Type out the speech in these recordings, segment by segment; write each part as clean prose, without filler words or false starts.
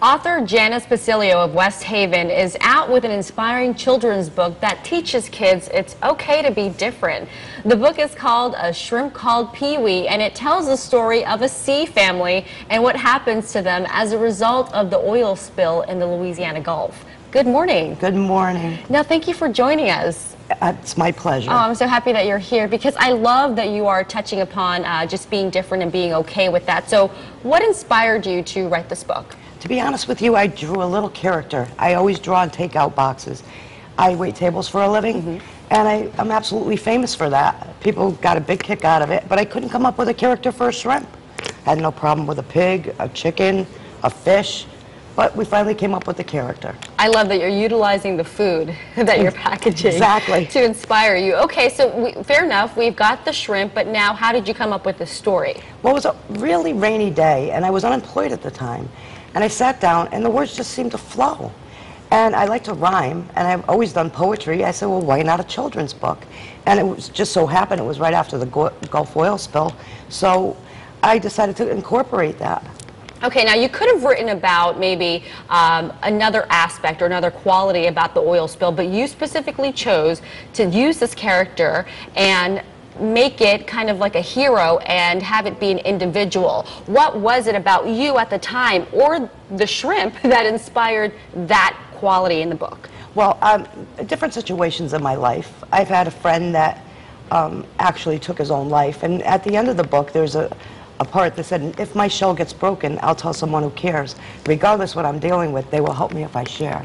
Author Janice Basilio of West Haven is out with an inspiring children's book that teaches kids it's okay to be different. The book is called A Shrimp Called Pee-wee, and it tells the story of a sea family and what happens to them as a result of the oil spill in the Louisiana Gulf. Good morning. Good morning. Now, thank you for joining us. It's my pleasure. Oh, I'm so happy that you're here because I love that you are touching upon just being different and being okay with that. So what inspired you to write this book? To be honest with you, I drew a little character. I always draw in takeout boxes. I wait tables for a living, and I'm absolutely famous for that. People got a big kick out of it, but I couldn't come up with a character for a shrimp. I had no problem with a pig, a chicken, a fish, but we finally came up with a character. I love that you're utilizing the food that you're packaging Exactly. to inspire you. Okay, so fair enough, we've got the shrimp, but now how did you come up with the story? Well, it was a really rainy day, and I was unemployed at the time. And I sat down, and the words just seemed to flow. And I like to rhyme, and I've always done poetry. I said, well, why not a children's book? And it was just so happened it was right after the Gulf oil spill. So I decided to incorporate that. Okay, now you could have written about maybe another aspect or another quality about the oil spill, but you specifically chose to use this character and make it kind of like a hero and have it be an individual. What was it about you at the time or the shrimp that inspired that quality in the book? Well, different situations in my life. I've had a friend that actually took his own life, and at the end of the book there's a part that said, if my shell gets broken, I'll tell someone who cares. Regardless what I'm dealing with, they will help me if I share.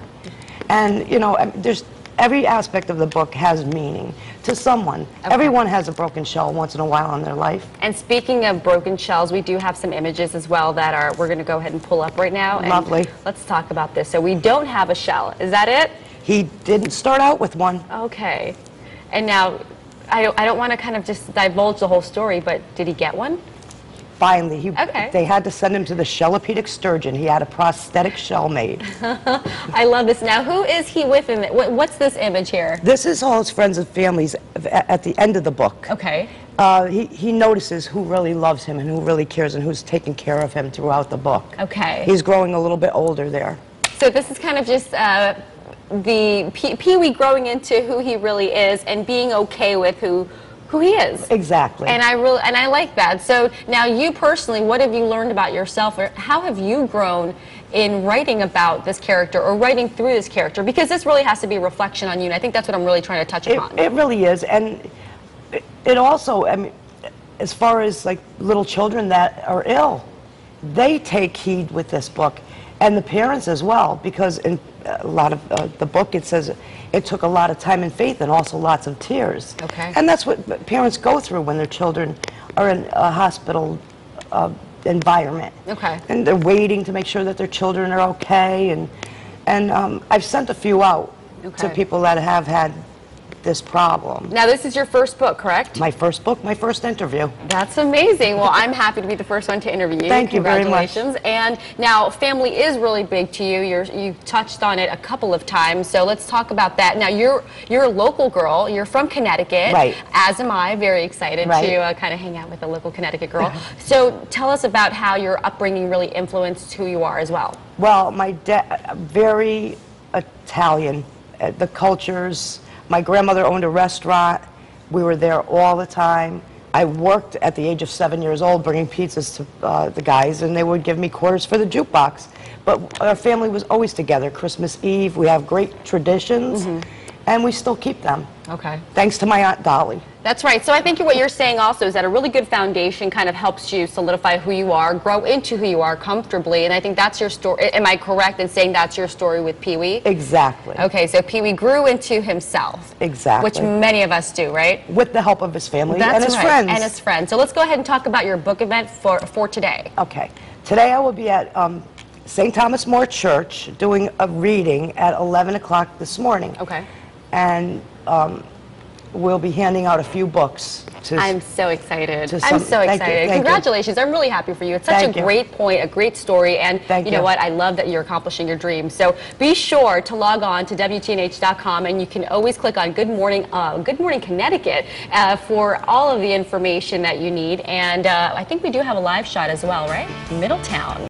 And you know, there's every aspect of the book has meaning to someone. Okay. Everyone has a broken shell once in a while in their life. And speaking of broken shells, we do have some images as well that we're going to go ahead and pull up right now. Lovely. And let's talk about this. So we don't have a shell. Is that it? He didn't start out with one. Okay. And now, I don't want to kind of just divulge the whole story, but did he get one? Finally, okay. They had to send him to the Shellopedic sturgeon. He had a prosthetic shell made. I love this. Now, who is he with? What's this image here? This is all his friends and families at the end of the book. Okay. He notices who really loves him and who really cares and who's taking care of him throughout the book. Okay. He's growing a little bit older there. So this is kind of just the Pee-wee growing into who he really is and being okay with who he is. Exactly. And I like that. So now you personally, what have you learned about yourself, or how have you grown in writing about this character or writing through this character? Because this really has to be a reflection on you, and I think that's what I'm really trying to touch upon. It really is, and it also, I mean, as far as like little children that are ill, they take heed with this book, and the parents as well, because in a lot of the book it says it took a lot of time and faith and also lots of tears. Okay. And that's what parents go through when their children are in a hospital environment. Okay. And they're waiting to make sure that their children are okay. And I've sent a few out to people that have had this problem. Now, this is your first book, correct? My first book, my first interview. That's amazing. Well, I'm happy to be the first one to interview you. Thank you very much. Congratulations. And now, family is really big to you. You touched on it a couple of times, so let's talk about that. Now, you're a local girl. You're from Connecticut. Right. As am I. Very excited to kind of hang out with a local Connecticut girl. So tell us about how your upbringing really influenced who you are as well. Well, my dad, very Italian. The cultures. My grandmother owned a restaurant. We were there all the time. I worked at the age of 7 years old bringing pizzas to the guys, and they would give me quarters for the jukebox. But our family was always together. Christmas Eve, we have great traditions, and we still keep them. Okay. Thanks to my Aunt Dolly. That's right. So I think what you're saying also is that a really good foundation kind of helps you solidify who you are, grow into who you are comfortably, and I think that's your story. Am I correct in saying that's your story with Pee-wee? Exactly. Okay, so Pee-wee grew into himself. Exactly. Which many of us do, right? With the help of his family That's and his right. friends. And his friends. So let's go ahead and talk about your book event for today. Okay. Today I will be at St. Thomas More Church doing a reading at 11 o'clock this morning. Okay. And we'll be handing out a few books. I'm so excited. I'm so excited. Congratulations. I'm really happy for you. It's such a great point, a great story, and you know what? I love that you're accomplishing your dreams. So be sure to log on to WGNH.com, and you can always click on Good Morning Connecticut for all of the information that you need. And I think we do have a live shot as well, right? Middletown.